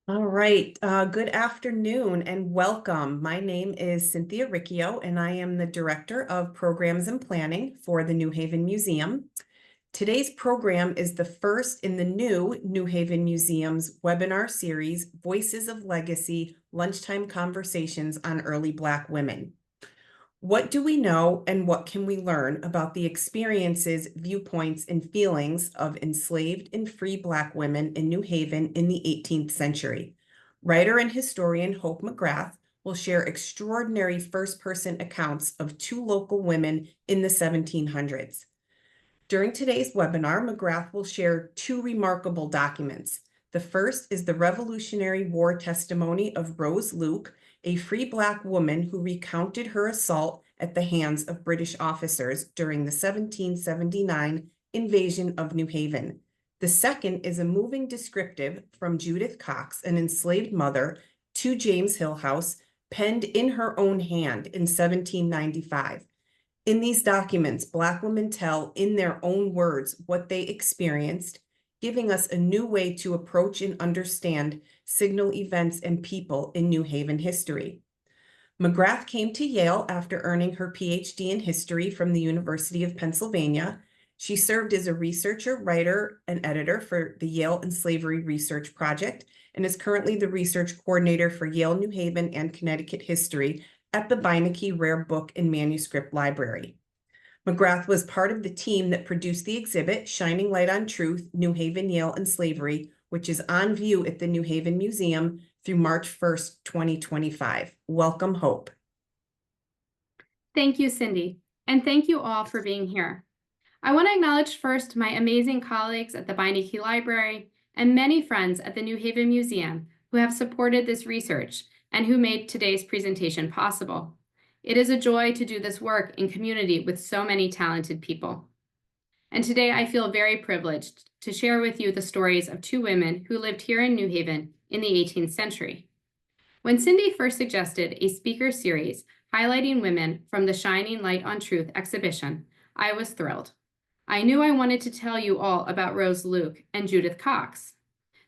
All right. Good afternoon and welcome. My name is Cynthia Riccio, and I am the Director of Programs and Planning for the New Haven Museum. Today's program is the first in the new New Haven Museum's webinar series, Voices of Legacy, Lunchtime Conversations on Early Black Women. What do we know and what can we learn about the experiences, viewpoints, and feelings of enslaved and free Black women in New Haven in the 18th century? Writer and historian Hope McGrath will share extraordinary first-person accounts of two local women in the 1700s. During today's webinar, McGrath will share two remarkable documents. The first is the Revolutionary War testimony of Rose Luke, a free Black woman who recounted her assault at the hands of British officers during the 1779 invasion of New Haven. The second is a moving descriptive from Judith Cox, an enslaved mother, to James Hillhouse, penned in her own hand in 1795. In these documents, Black women tell in their own words what they experienced, giving us a new way to approach and understand signal events and people in New Haven history. McGrath came to Yale after earning her PhD in history from the University of Pennsylvania. She served as a researcher, writer, and editor for the Yale and Slavery Research Project and is currently the research coordinator for Yale, New Haven, and Connecticut history at the Beinecke Rare Book and Manuscript Library. McGrath was part of the team that produced the exhibit, Shining Light on Truth, New Haven, Yale, and Slavery, which is on view at the New Haven Museum through March 1st, 2025. Welcome, Hope. Thank you, Cindy, and thank you all for being here. I want to acknowledge first my amazing colleagues at the Beinecke Library and many friends at the New Haven Museum who have supported this research and who made today's presentation possible. It is a joy to do this work in community with so many talented people. And today I feel very privileged to share with you the stories of two women who lived here in New Haven in the 18th century. When Cindy first suggested a speaker series highlighting women from the Shining Light on Truth exhibition, I was thrilled. I knew I wanted to tell you all about Rose Luke and Judith Cox.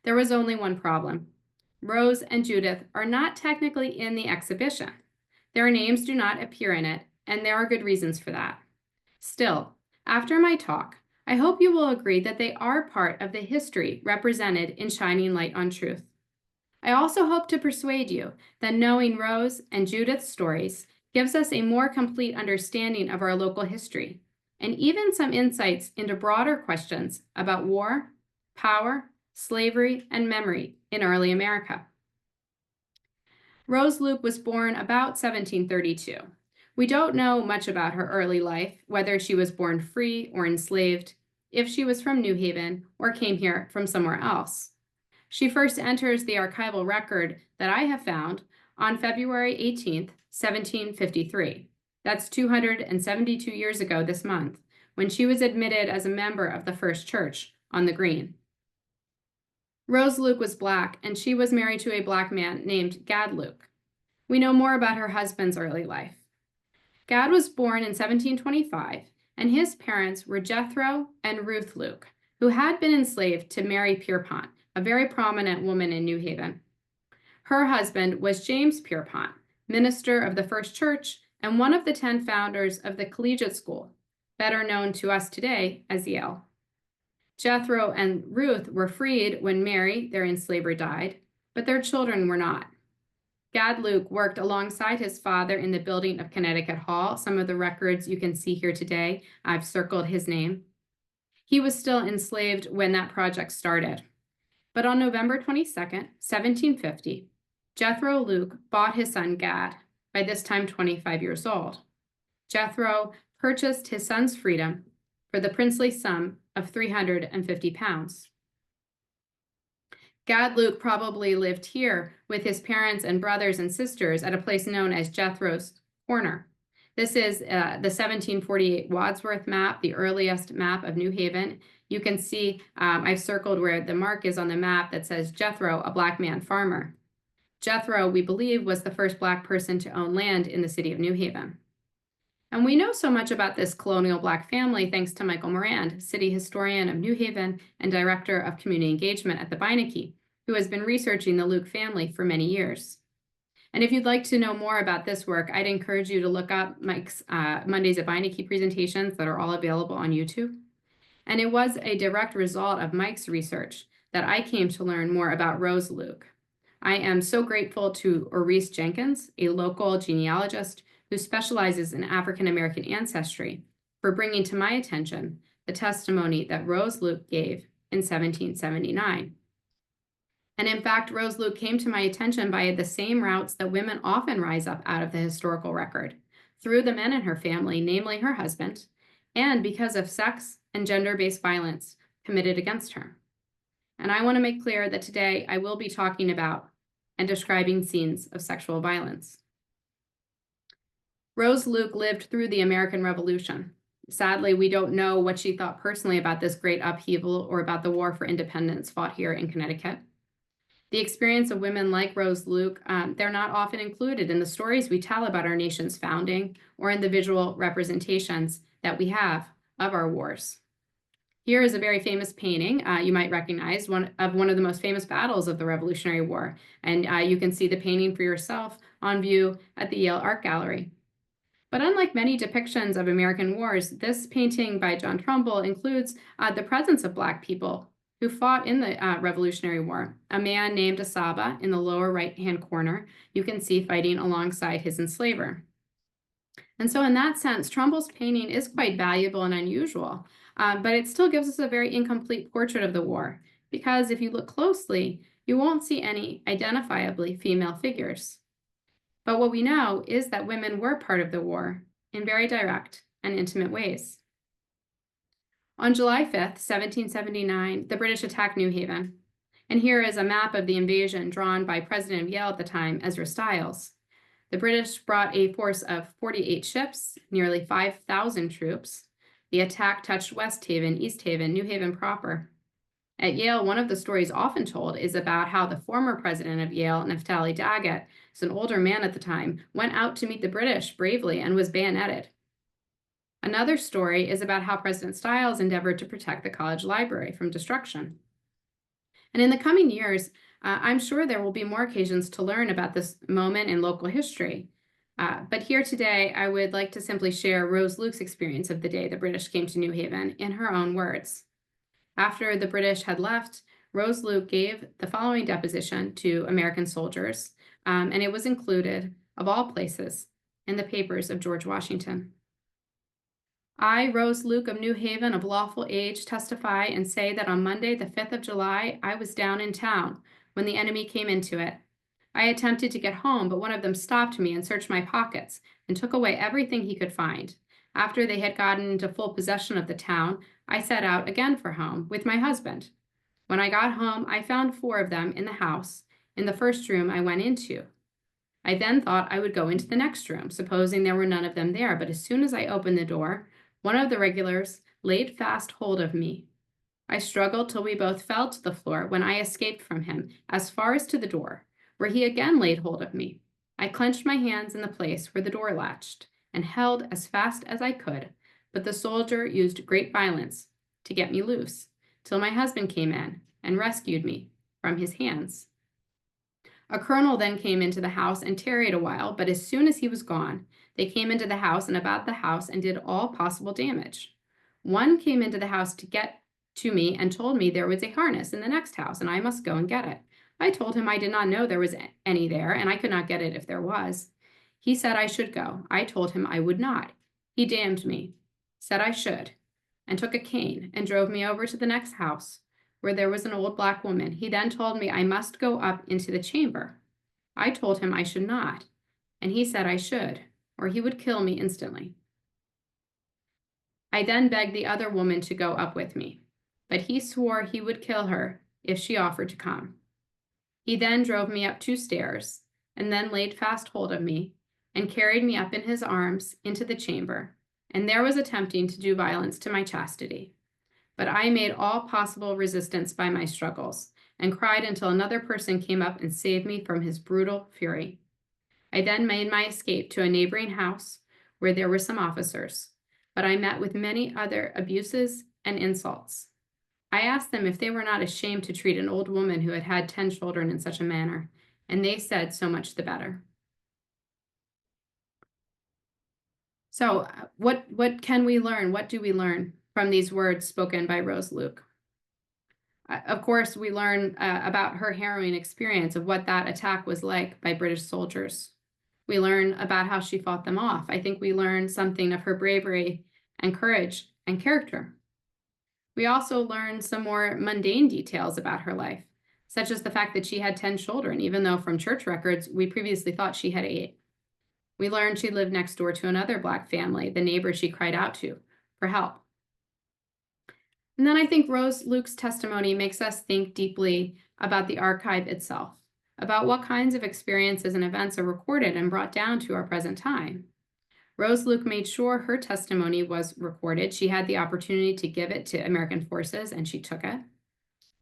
There was only one problem. Rose and Judith are not technically in the exhibition. Their names do not appear in it, and there are good reasons for that. Still, after my talk, I hope you will agree that they are part of the history represented in Shining Light on Truth. I also hope to persuade you that knowing Rose and Judith's stories gives us a more complete understanding of our local history, and even some insights into broader questions about war, power, slavery, and memory in early America. Rose Luke was born about 1732. We don't know much about her early life, whether she was born free or enslaved, if she was from New Haven or came here from somewhere else. She first enters the archival record that I have found on February 18th, 1753. That's 272 years ago this month, when she was admitted as a member of the First Church on the Green. Rose Luke was Black, and she was married to a Black man named Gad Luke. We know more about her husband's early life. Gad was born in 1725, and his parents were Jethro and Ruth Luke, who had been enslaved to Mary Pierpont, a very prominent woman in New Haven. Her husband was James Pierpont, minister of the First Church and one of the 10 founders of the Collegiate School, better known to us today as Yale. Jethro and Ruth were freed when Mary, their enslaver, died, but their children were not. Gad Luke worked alongside his father in the building of Connecticut Hall. Some of the records you can see here today, I've circled his name. He was still enslaved when that project started. But on November 22nd, 1750, Jethro Luke bought his son Gad, by this time 25 years old. Jethro purchased his son's freedom for the princely sum of 350 pounds. Gad Luke probably lived here with his parents and brothers and sisters at a place known as Jethro's Corner. This is the 1748 Wadsworth map, the earliest map of New Haven. You can see I've circled where the mark is on the map that says Jethro, a Black man farmer. Jethro, we believe, was the first Black person to own land in the city of New Haven. And we know so much about this colonial Black family thanks to Michael Morand, city historian of New Haven and director of community engagement at the Beinecke. who has been researching the Luke family for many years. And if you'd like to know more about this work, I'd encourage you to look up Mike's Mondays at Beinecke presentations that are all available on YouTube. And it was a direct result of Mike's research that I came to learn more about Rose Luke. I am so grateful to Oris Jenkins, a local genealogist who specializes in African American ancestry, for bringing to my attention the testimony that Rose Luke gave in 1779. And in fact, Rose Luke came to my attention by the same routes that women often rise up out of the historical record, through the men in her family, namely her husband, and because of sex and gender-based violence committed against her. And I want to make clear that today I will be talking about and describing scenes of sexual violence. Rose Luke lived through the American Revolution. Sadly, we don't know what she thought personally about this great upheaval or about the war for independence fought here in Connecticut. The experience of women like Rose Luke, they're not often included in the stories we tell about our nation's founding or in the visual representations that we have of our wars. Here is a very famous painting you might recognize, one of the most famous battles of the Revolutionary War. And you can see the painting for yourself on view at the Yale Art Gallery. But unlike many depictions of American wars, this painting by John Trumbull includes the presence of Black people who fought in the Revolutionary War. A man named Asaba in the lower right-hand corner, you can see fighting alongside his enslaver. And so in that sense, Trumbull's painting is quite valuable and unusual, but it still gives us a very incomplete portrait of the war, because if you look closely, you won't see any identifiably female figures. But what we know is that women were part of the war in very direct and intimate ways. On July 5th, 1779, the British attacked New Haven. And here is a map of the invasion drawn by President of Yale at the time, Ezra Stiles. The British brought a force of 48 ships, nearly 5,000 troops. The attack touched West Haven, East Haven, New Haven proper. At Yale, one of the stories often told is about how the former president of Yale, Naphtali Daggett, who's an older man at the time, went out to meet the British bravely and was bayoneted. Another story is about how President Stiles endeavored to protect the college library from destruction. And in the coming years, I'm sure there will be more occasions to learn about this moment in local history. But here today, I would like to simply share Rose Luke's experience of the day the British came to New Haven in her own words. After the British had left, Rose Luke gave the following deposition to American soldiers, and it was included, of all places, in the papers of George Washington. I, Rose Luke of New Haven, of lawful age, testify and say that on Monday, the 5th of July, I was down in town when the enemy came into it. I attempted to get home, but one of them stopped me and searched my pockets and took away everything he could find. After they had gotten into full possession of the town, I set out again for home with my husband. When I got home, I found 4 of them in the house, in the first room I went into. I then thought I would go into the next room, supposing there were none of them there, but as soon as I opened the door, one of the regulars laid fast hold of me. I struggled till we both fell to the floor when I escaped from him as far as to the door, where he again laid hold of me. I clenched my hands in the place where the door latched and held as fast as I could, but the soldier used great violence to get me loose, till my husband came in and rescued me from his hands. A colonel then came into the house and tarried a while, but as soon as he was gone, they came into the house and about the house and did all possible damage. One came into the house to get to me and told me there was a harness in the next house and I must go and get it. I told him I did not know there was any there and I could not get it if there was. He said I should go. I told him I would not. He damned me, said I should, and took a cane and drove me over to the next house where there was an old Black woman. He then told me I must go up into the chamber. I told him I should not, and he said I should, or he would kill me instantly. I then begged the other woman to go up with me, but he swore he would kill her if she offered to come. He then drove me up 2 stairs, and then laid fast hold of me, and carried me up in his arms into the chamber, and there was attempting to do violence to my chastity. But I made all possible resistance by my struggles, and cried until another person came up and saved me from his brutal fury. I then made my escape to a neighboring house where there were some officers, but I met with many other abuses and insults. I asked them if they were not ashamed to treat an old woman who had had 10 children in such a manner, and they said so much the better. So, what can we learn? What do we learn from these words spoken by Rose Luke? Of course, we learn about her harrowing experience of what that attack was like by British soldiers. We learn about how she fought them off. I think we learn something of her bravery and courage and character. We also learn some more mundane details about her life, such as the fact that she had 10 children, even though from church records, we previously thought she had 8. We learned she lived next door to another Black family, the neighbor she cried out to for help. And then I think Rose Luke's testimony makes us think deeply about the archive itself, about what kinds of experiences and events are recorded and brought down to our present time. Rose Luke made sure her testimony was recorded. She had the opportunity to give it to American forces, and she took it.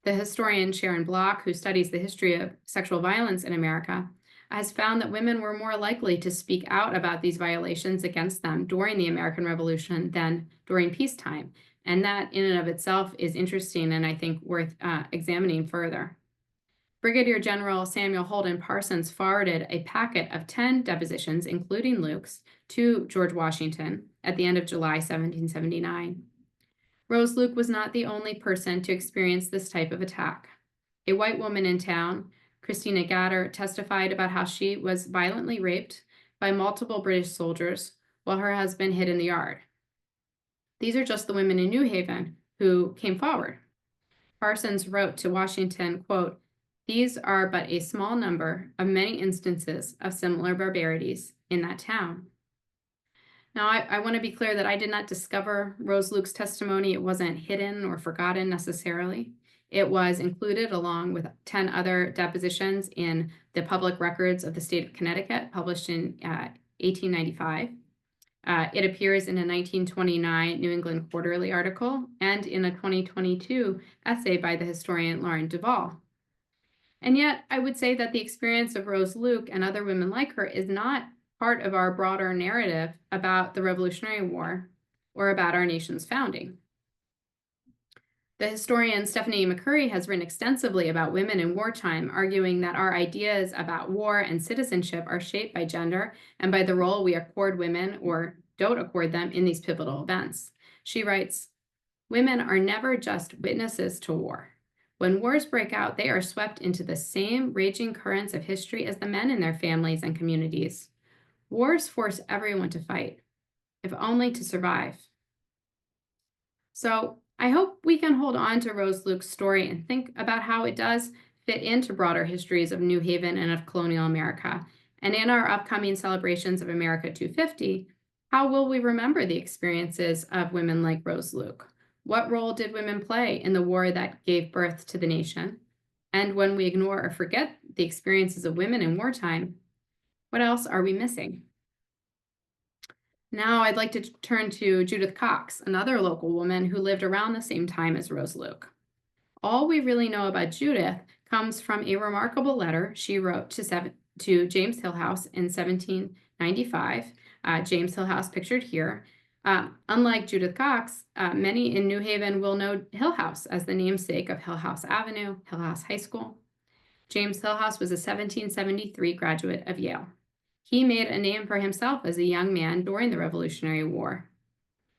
The historian Sharon Block, who studies the history of sexual violence in America, has found that women were more likely to speak out about these violations against them during the American Revolution than during peacetime. And that, in and of itself, is interesting and I think worth examining further. Brigadier General Samuel Holden Parsons forwarded a packet of 10 depositions, including Luke's, to George Washington at the end of July 1779. Rose Luke was not the only person to experience this type of attack. A white woman in town, Christina Gatter, testified about how she was violently raped by multiple British soldiers while her husband hid in the yard. These are just the women in New Haven who came forward. Parsons wrote to Washington, quote, "These are but a small number of many instances of similar barbarities in that town." Now, I want to be clear that I did not discover Rose Luke's testimony. It wasn't hidden or forgotten necessarily. It was included along with 10 other depositions in the public records of the state of Connecticut, published in 1895. It appears in a 1929 New England Quarterly article and in a 2022 essay by the historian Lauren Duvall. And yet, I would say that the experience of Rose Luke and other women like her is not part of our broader narrative about the Revolutionary War or about our nation's founding. The historian Stephanie McCurry has written extensively about women in wartime, arguing that our ideas about war and citizenship are shaped by gender and by the role we accord women or don't accord them in these pivotal events. She writes, "Women are never just witnesses to war. When wars break out, they are swept into the same raging currents of history as the men in their families and communities. Wars force everyone to fight, if only to survive." So I hope we can hold on to Rose Luke's story and think about how it does fit into broader histories of New Haven and of colonial America. And in our upcoming celebrations of America 250, how will we remember the experiences of women like Rose Luke? What role did women play in the war that gave birth to the nation? And when we ignore or forget the experiences of women in wartime, what else are we missing? Now I'd like to turn to Judith Cox, another local woman who lived around the same time as Rose Luke. All we really know about Judith comes from a remarkable letter she wrote to James Hillhouse in 1795. James Hillhouse pictured here. Unlike Judith Cox, many in New Haven will know Hillhouse as the namesake of Hillhouse Avenue, Hillhouse High School. James Hillhouse was a 1773 graduate of Yale. He made a name for himself as a young man during the Revolutionary War.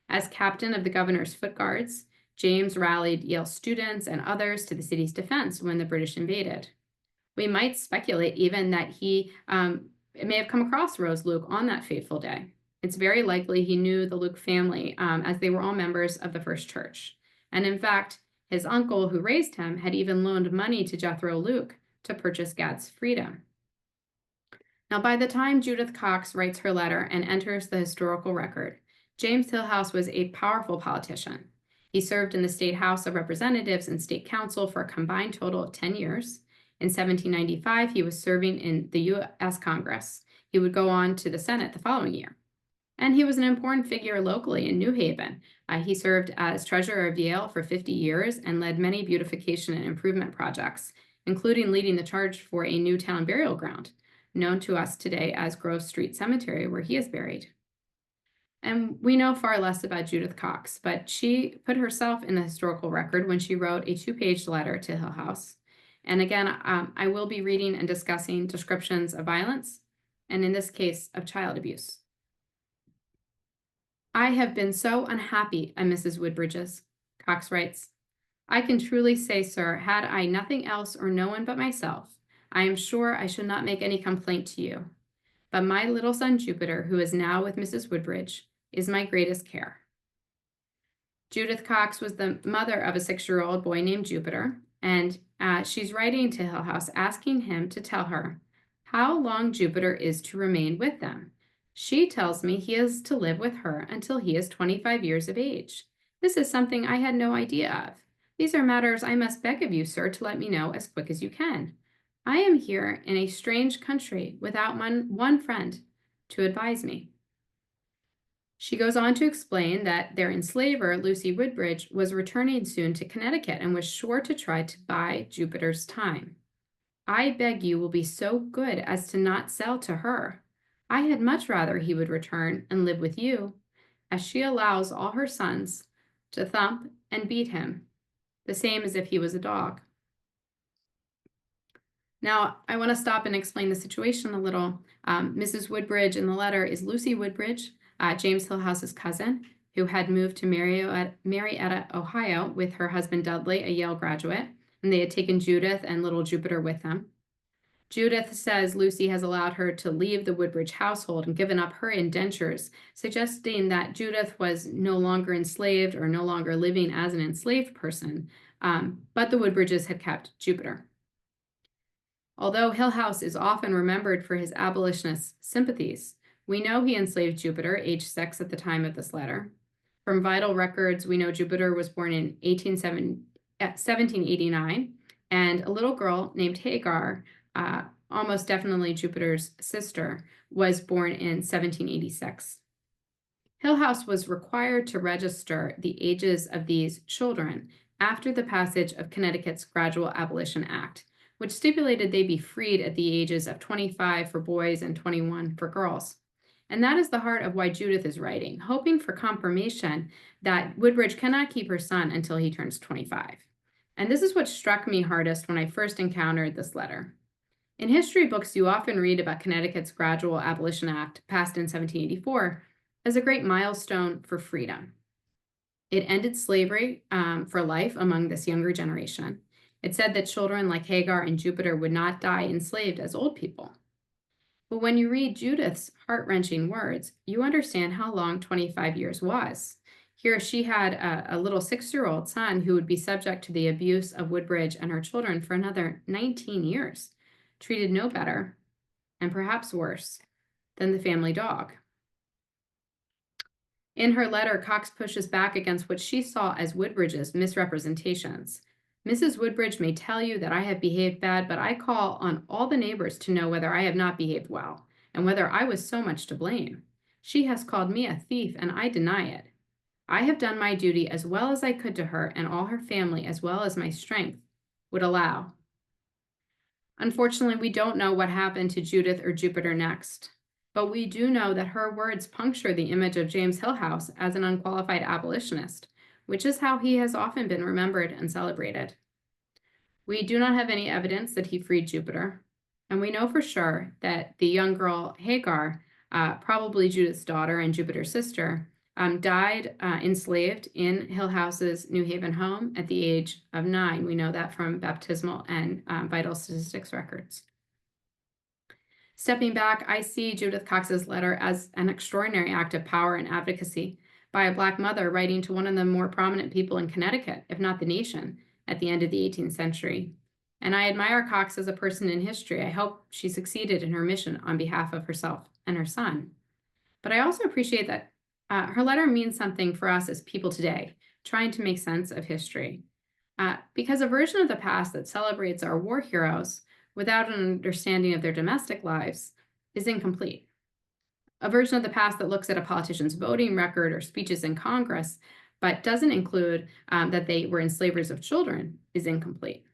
As captain of the governor's foot guards, James rallied Yale students and others to the city's defense when the British invaded. We might speculate even that he may have come across Rose Luke on that fateful day. It's very likely he knew the Luke family as they were all members of the First Church. And in fact, his uncle who raised him had even loaned money to Jethro Luke to purchase Gad's freedom. Now, by the time Judith Cox writes her letter and enters the historical record, James Hillhouse was a powerful politician. He served in the State House of Representatives and State Council for a combined total of 10 years. In 1795, he was serving in the U.S. Congress. He would go on to the Senate the following year. And he was an important figure locally in New Haven. He served as treasurer of Yale for 50 years and led many beautification and improvement projects, including leading the charge for a new town burial ground, known to us today as Grove Street Cemetery, where he is buried. And we know far less about Judith Cox, but she put herself in the historical record when she wrote a 2-page letter to Hill House. And again, I will be reading and discussing descriptions of violence, and in this case, of child abuse. I have been so unhappy at Mrs. Woodbridge's, Cox writes. I can truly say, sir, had I nothing else or no one but myself, I am sure I should not make any complaint to you. But my little son Jupiter, who is now with Mrs. Woodbridge, is my greatest care. Judith Cox was the mother of a 6-year-old boy named Jupiter, and she's writing to Hill House asking him to tell her how long Jupiter is to remain with them. She tells me he is to live with her until he is 25 years of age. This is something I had no idea of. These are matters I must beg of you, sir, to let me know as quick as you can. I am here in a strange country without one friend to advise me. She goes on to explain that their enslaver, Lucy Woodbridge, was returning soon to Connecticut and was sure to try to buy Jupiter's time. I beg you will be so good as to not sell to her. I had much rather he would return and live with you, as she allows all her sons to thump and beat him, the same as if he was a dog. Now, I want to stop and explain the situation a little. Mrs. Woodbridge in the letter is Lucy Woodbridge, James Hill House's cousin, who had moved to Marietta, Ohio, with her husband Dudley, a Yale graduate, and they had taken Judith and little Jupiter with them. Judith says Lucy has allowed her to leave the Woodbridge household and given up her indentures, suggesting that Judith was no longer enslaved or no longer living as an enslaved person, but the Woodbridges had kept Jupiter. Although Hill House is often remembered for his abolitionist sympathies, we know he enslaved Jupiter, age 6 at the time of this letter. From vital records, we know Jupiter was born in 1789, and a little girl named Hagar, almost definitely Jupiter's sister, was born in 1786. Hill House was required to register the ages of these children after the passage of Connecticut's Gradual Abolition Act, which stipulated they be freed at the ages of 25 for boys and 21 for girls. And that is the heart of why Judith is writing, hoping for confirmation that Woodbridge cannot keep her son until he turns 25. And this is what struck me hardest when I first encountered this letter. In history books, you often read about Connecticut's Gradual Abolition Act, passed in 1784, as a great milestone for freedom. It ended slavery for life among this younger generation. It said that children like Hagar and Jupiter would not die enslaved as old people. But when you read Judith's heart-wrenching words, you understand how long 25 years was. Here she had a little 6-year-old son who would be subject to the abuse of Woodbridge and her children for another 19 years, treated no better, and perhaps worse, than the family dog. In her letter, Cox pushes back against what she saw as Woodbridge's misrepresentations. Mrs. Woodbridge may tell you that I have behaved bad, but I call on all the neighbors to know whether I have not behaved well, and whether I was so much to blame. She has called me a thief, and I deny it. I have done my duty as well as I could to her and all her family, as well as my strength would allow. Unfortunately, we don't know what happened to Judith or Jupiter next, but we do know that her words puncture the image of James Hill House as an unqualified abolitionist, which is how he has often been remembered and celebrated. We do not have any evidence that he freed Jupiter, and we know for sure that the young girl Hagar, probably Judith's daughter and Jupiter's sister, died enslaved in Hill House's New Haven home at the age of 9. We know that from baptismal and vital statistics records. Stepping back, I see Judith Cox's letter as an extraordinary act of power and advocacy by a Black mother writing to one of the more prominent people in Connecticut, if not the nation, at the end of the 18th century. And I admire Cox as a person in history. I hope she succeeded in her mission on behalf of herself and her son. But I also appreciate that her letter means something for us as people today, trying to make sense of history. Because a version of the past that celebrates our war heroes without an understanding of their domestic lives is incomplete. A version of the past that looks at a politician's voting record or speeches in Congress, but doesn't include that they were enslavers of children, is incomplete.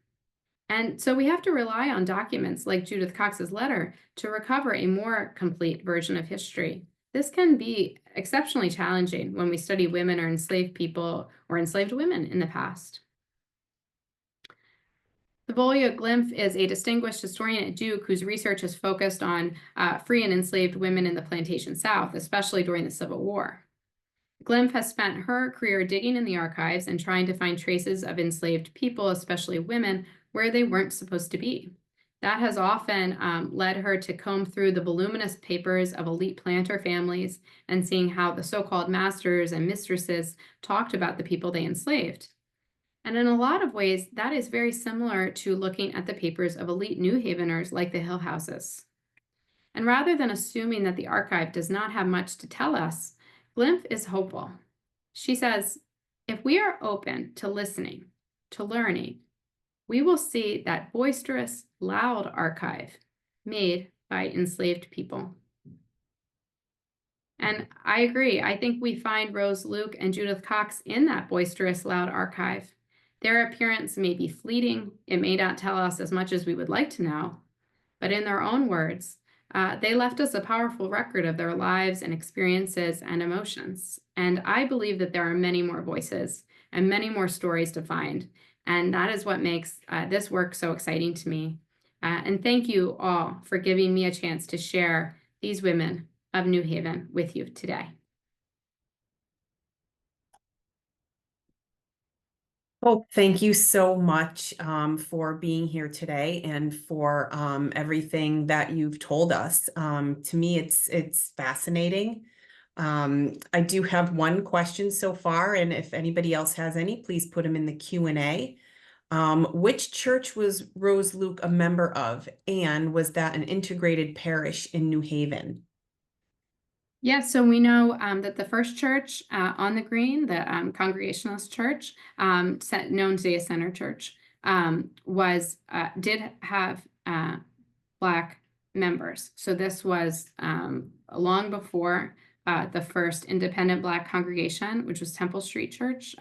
And so we have to rely on documents like Judith Cox's letter to recover a more complete version of history. this can be exceptionally challenging when we study women or enslaved people or enslaved women in the past. Savoya Glymph is a distinguished historian at Duke whose research has focused on free and enslaved women in the plantation South, especially during the Civil War. Glymph has spent her career digging in the archives and trying to find traces of enslaved people, especially women, where they weren't supposed to be. That has often led her to comb through the voluminous papers of elite planter families and seeing how the so-called masters and mistresses talked about the people they enslaved. And in a lot of ways, that is very similar to looking at the papers of elite New Haveners like the Hill Houses. And rather than assuming that the archive does not have much to tell us, Glymph is hopeful. She says, if we are open to listening, to learning, we will see that boisterous, loud archive made by enslaved people. And I agree. I think we find Rose Luke and Judith Cox in that boisterous, loud archive. Their appearance may be fleeting. It may not tell us as much as we would like to know, but in their own words, they left us a powerful record of their lives and experiences and emotions. And I believe that there are many more voices and many more stories to find. And that is what makes this work so exciting to me. And thank you all for giving me a chance to share these women of New Haven with you today. Oh, thank you so much for being here today and for everything that you've told us. To me, it's fascinating. I do have one question so far, and if anybody else has any, please put them in the Q&A. Which church was Rose Luke a member of, and was that an integrated parish in New Haven? Yes, so we know that the first church on the green, the Congregationalist Church, known today as Center Church, did have Black members. So this was long before the first independent Black congregation, which was Temple Street Church,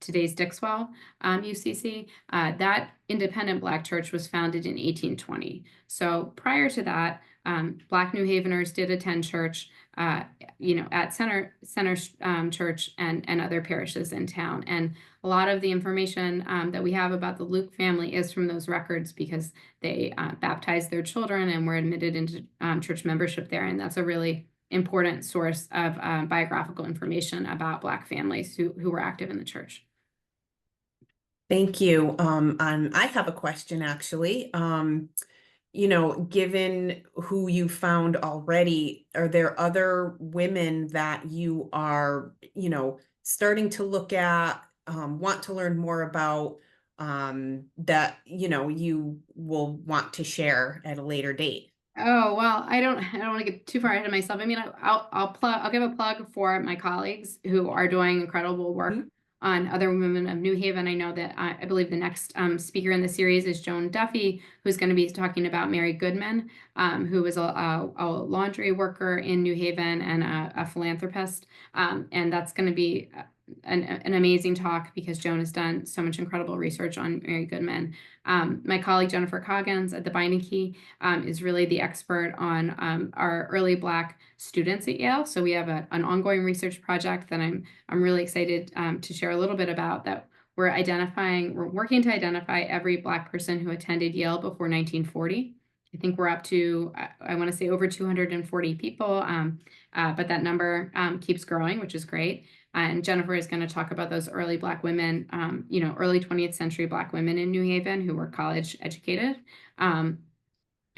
today's Dixwell UCC. That independent Black church was founded in 1820. So prior to that, Black New Haveners did attend church, at Center Church and other parishes in town. And a lot of the information that we have about the Luke family is from those records because they baptized their children and were admitted into church membership there. And that's a really important source of biographical information about Black families who were active in the church. Thank you. And I have a question actually. Given who you found already, are there other women that you are, starting to look at, want to learn more about, that, you will want to share at a later date? Oh, well, I don't want to get too far ahead of myself. I mean, I'll give a plug for my colleagues who are doing incredible work on other women of New Haven. I know that I believe the next speaker in the series is Joan Duffy, who's going to be talking about Mary Goodman, who was a laundry worker in New Haven and a philanthropist. And that's going to be an amazing talk because Joan has done so much incredible research on Mary Goodman. My colleague Jennifer Coggins at the Binding Key is really the expert on our early Black students at Yale. So we have an ongoing research project that I'm really excited to share a little bit about, that we're working to identify every Black person who attended Yale before 1940. I think we're up to, I want to say over 240 people, but that number keeps growing, which is great. And Jennifer is going to talk about those early Black women, early 20th century Black women in New Haven who were college educated. And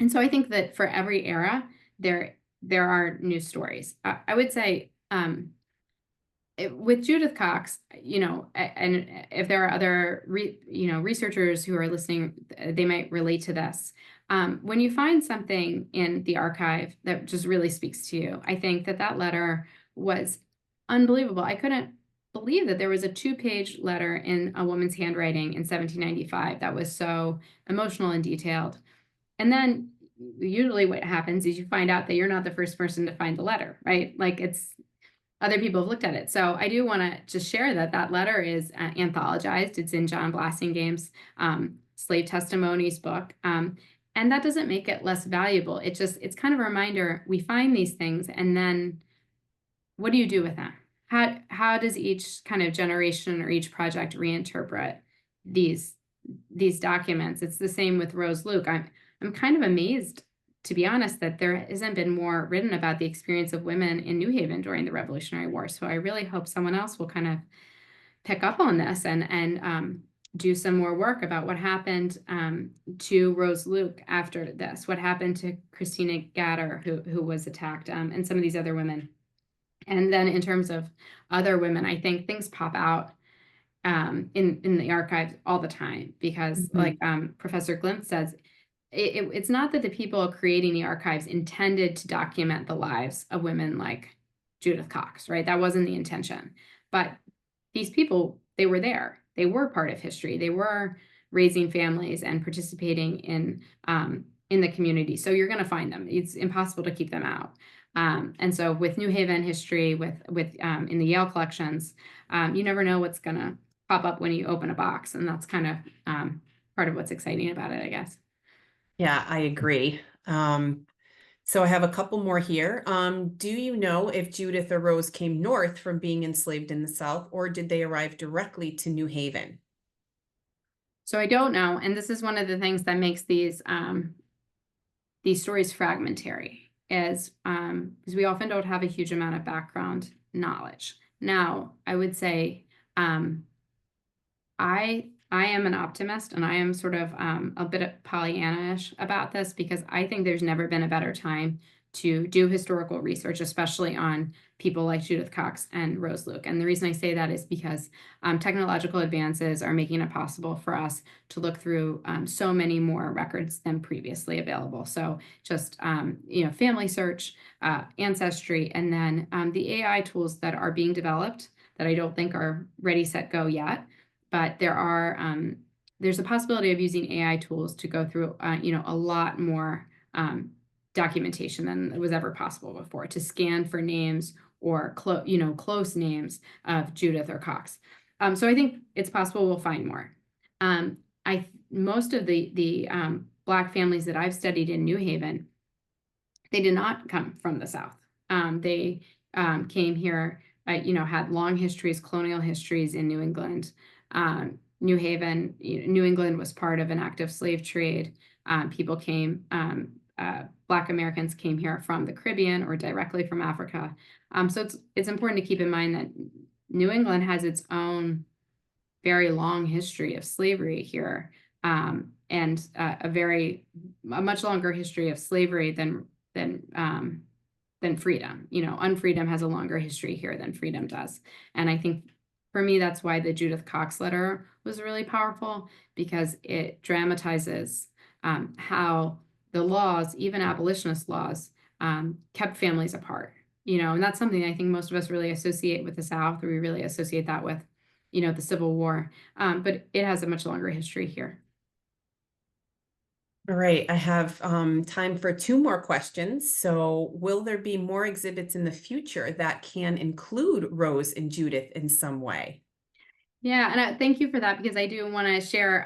so I think that for every era, there are new stories. I would say with Judith Cox, and if there are other researchers who are listening, they might relate to this. When you find something in the archive that just really speaks to you, I think that letter was unbelievable. I couldn't believe that there was a 2-page letter in a woman's handwriting in 1795 that was so emotional and detailed. And then usually what happens is you find out that you're not the first person to find the letter, right? Like other people have looked at it. So I do want to just share that letter is anthologized. It's in John Blassingame's Slave Testimonies book. And that doesn't make it less valuable. It's kind of a reminder, we find these things and then what do you do with them? How does each kind of generation or each project reinterpret these these documents? It's the same with Rose Luke. I'm kind of amazed, to be honest, that there hasn't been more written about the experience of women in New Haven during the Revolutionary War. So I really hope someone else will kind of pick up on this and do some more work about what happened to Rose Luke after this, what happened to Christina Gatter, who was attacked, and some of these other women. And then in terms of other women, I think things pop out in the archives all the time because, like Mhm. Professor Glimpse says, it's not that the people creating the archives intended to document the lives of women like Judith Cox, right? That wasn't the intention. But these people, they were there. They were part of history. They were raising families and participating in the community. So you're going to find them. It's impossible to keep them out. And so with New Haven history, with in the Yale collections, you never know what's going to pop up when you open a box, and that's kind of part of what's exciting about it, I guess. Yeah, I agree. So I have a couple more here. Do you know if Judith or Rose came north from being enslaved in the South, or did they arrive directly to New Haven? So I don't know, and this is one of the things that makes these stories fragmentary, is because we often don't have a huge amount of background knowledge. Now, I would say um, I am an optimist, and I am sort of a bit Pollyanna-ish about this because I think there's never been a better time to do historical research, especially on people like Judith Cox and Rose Luke. And the reason I say that is because technological advances are making it possible for us to look through so many more records than previously available. So just family search, ancestry, and then the AI tools that are being developed that I don't think are ready, set, go yet, but there's a possibility of using AI tools to go through a lot more documentation than was ever possible before, to scan for names or close names of Judith or Cox. So I think it's possible we'll find more. I Most of the Black families that I've studied in New Haven, they did not come from the South. They came here, had long histories, colonial histories in New England. New Haven, New England was part of an active slave trade. People came, Black Americans came here from the Caribbean or directly from Africa. So it's important to keep in mind that New England has its own very long history of slavery here, and a much longer history of slavery than freedom. Unfreedom has a longer history here than freedom does. And I think for me, that's why the Judith Cox letter was really powerful, because it dramatizes how the laws, even abolitionist laws, kept families apart. And that's something I think most of us really associate with the South, or we really associate that with, the Civil War. But it has a much longer history here. All right, I have time for two more questions. So, will there be more exhibits in the future that can include Rose and Judith in some way? Yeah, and thank you for that, because I do want to share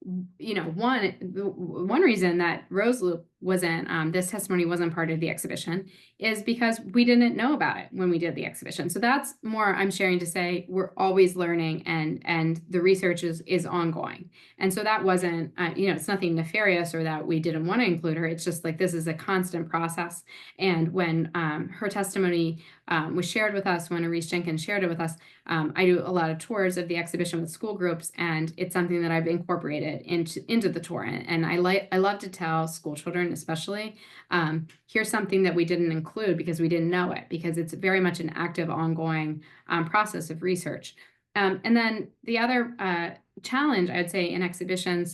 one reason that Rose Loop wasn't this testimony wasn't part of the exhibition is because we didn't know about it when we did the exhibition. So that's more I'm sharing to say we're always learning, and the research is ongoing. And so that wasn't it's nothing nefarious or that we didn't want to include her. It's just like this is a constant process. And when her testimony was shared with us, when Arise Jenkins shared it with us, I do a lot of tours of the exhibition with school groups, and it's something that I've incorporated into the tour. And I love to tell school children, especially, here's something that we didn't include because we didn't know it, because it's very much an active, ongoing process of research. And then the other challenge I'd say in exhibition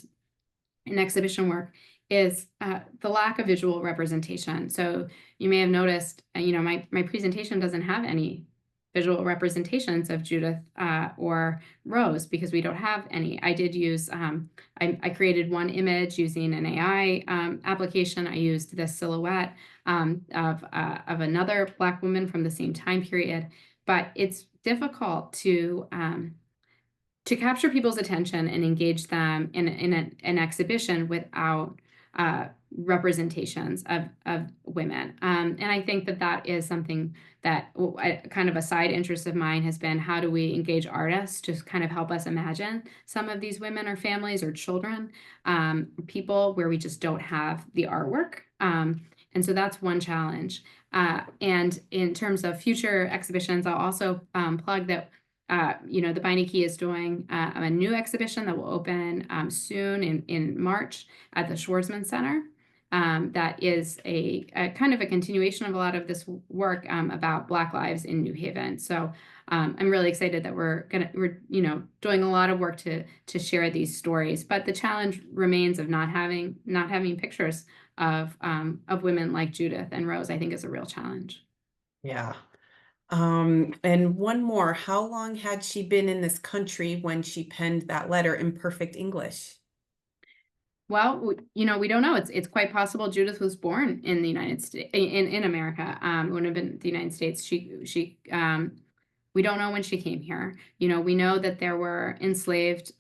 work is the lack of visual representation. So you may have noticed, my presentation doesn't have any visual representations of Judith or Rose, because we don't have any. I did use, I created one image using an AI application. I used this silhouette of another Black woman from the same time period, but it's difficult to capture people's attention and engage them in an exhibition without representations of women. And I think that that is something that kind of a side interest of mine has been, how do we engage artists to kind of help us imagine some of these women or families or children, people where we just don't have the artwork. And so that's one challenge. And in terms of future exhibitions, I'll also plug that the Beinecke is doing a new exhibition that will open soon in March at the Schwarzman Center. That is a kind of a continuation of a lot of this work about Black lives in New Haven. So I'm really excited that we're doing a lot of work to share these stories. But the challenge remains of not having pictures of women like Judith and Rose. I think is a real challenge. Yeah. And one more, how long had she been in this country when she penned that letter in perfect English? Well, we don't know. It's quite possible Judith was born in the United States, in America. It wouldn't have been the United States. We don't know when she came here. We know that there were enslaved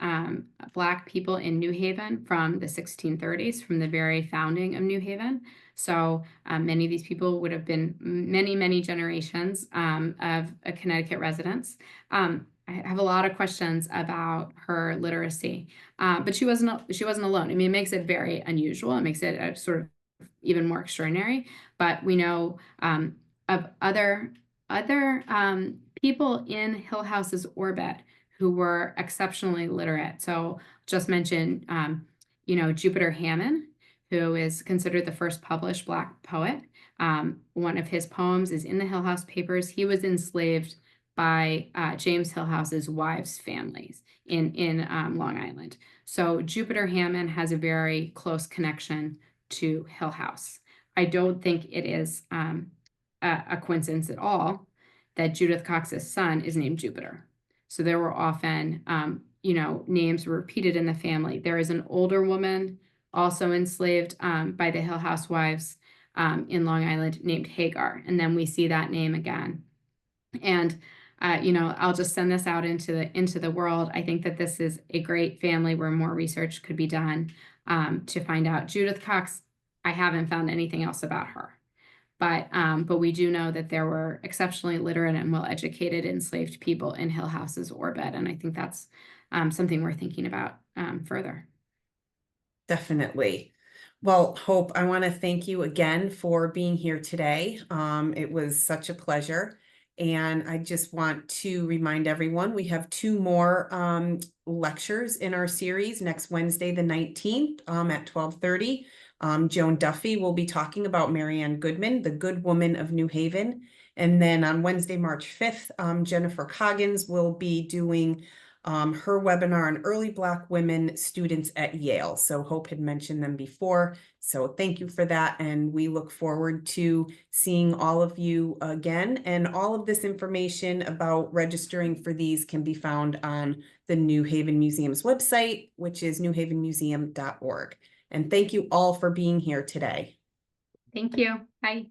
Black people in New Haven from the 1630s, from the very founding of New Haven. So many of these people would have been many, many generations of Connecticut residents. I have a lot of questions about her literacy, but she wasn't alone. I mean, it makes it very unusual. It makes it a sort of even more extraordinary. But we know of other people in Hill House's orbit who were exceptionally literate. So just mention, Jupiter Hammond, who is considered the first published Black poet. One of his poems is in the Hill House papers. He was enslaved by James Hill House's wives' families in Long Island. So Jupiter Hammond has a very close connection to Hill House. I don't think it is a coincidence at all that Judith Cox's son is named Jupiter. So there were often, names were repeated in the family. There is an older woman also enslaved by the Hill House wives in Long Island named Hagar. And then we see that name again. And I'll just send this out into the world. I think that this is a great family where more research could be done to find out. Judith Cox, I haven't found anything else about her. But we do know that there were exceptionally literate and well-educated enslaved people in Hill House's orbit. And I think that's something we're thinking about further. Definitely. Well, Hope, I want to thank you again for being here today. It was such a pleasure. And I just want to remind everyone, we have 2 more lectures in our series next Wednesday, the 19th at 12:30. Joan Duffy will be talking about Marianne Goodman, the Good Woman of New Haven. And then on Wednesday, March 5th, Jennifer Coggins will be doing her webinar on early Black women students at Yale. So Hope had mentioned them before. So thank you for that. And we look forward to seeing all of you again. And all of this information about registering for these can be found on the New Haven Museum's website, which is newhavenmuseum.org. And thank you all for being here today. Thank you. Bye.